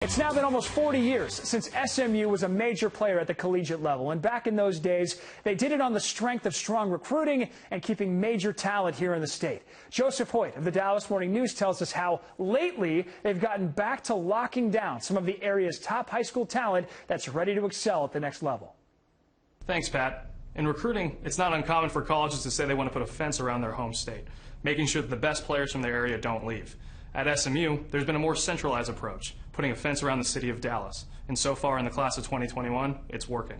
It's now been almost 40 years since SMU was a major player at the collegiate level, and back in those days, they did it on the strength of strong recruiting and keeping major talent here in the state. Joseph Hoyt of the Dallas Morning News tells us how lately they've gotten back to locking down some of the area's top high school talent that's ready to excel at the next level. Thanks, Pat. In recruiting, it's not uncommon for colleges to say they want to put a fence around their home state, making sure that the best players from their area don't leave. At SMU, there's been a more centralized approach, putting a fence around the city of Dallas. And so far in the class of 2021, it's working.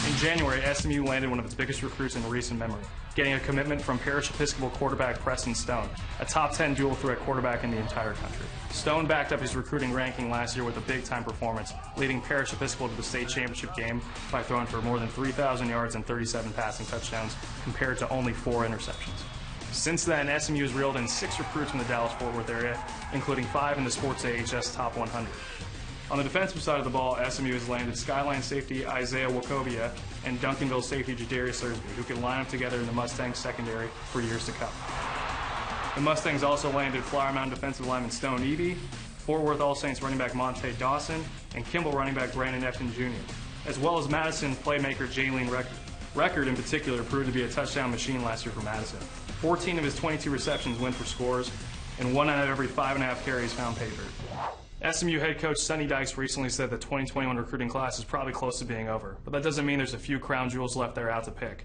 In January, SMU landed one of its biggest recruits in recent memory, getting a commitment from Parish Episcopal quarterback Preston Stone, a top 10 dual-threat quarterback in the entire country. Stone backed up his recruiting ranking last year with a big-time performance, leading Parish Episcopal to the state championship game by throwing for more than 3,000 yards and 37 passing touchdowns, compared to only 4 interceptions. Since then, SMU has reeled in 6 recruits from the Dallas-Fort Worth area, including 5 in the Sports AHS Top 100. On the defensive side of the ball, SMU has landed Skyline safety Isaiah Wachovia and Duncanville safety Jadarius Thursby, who can line up together in the Mustangs secondary for years to come. The Mustangs also landed Flower Mound defensive lineman Stone Eby, Fort Worth All Saints running back Monte Dawson, and Kimball running back Brandon Efton Jr., as well as Madison playmaker Jaylene Record. Record, in particular, proved to be a touchdown machine last year for Madison. 14 of his 22 receptions went for scores, and 1 out of every 5.5 carries found pay dirt. SMU head coach Sonny Dykes recently said the 2021 recruiting class is probably close to being over, but that doesn't mean there's a few crown jewels left there out to pick.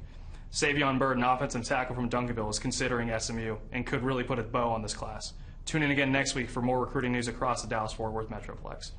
Savion Bird, an offensive tackle from Duncanville, is considering SMU and could really put a bow on this class. Tune in again next week for more recruiting news across the Dallas-Fort Worth Metroplex.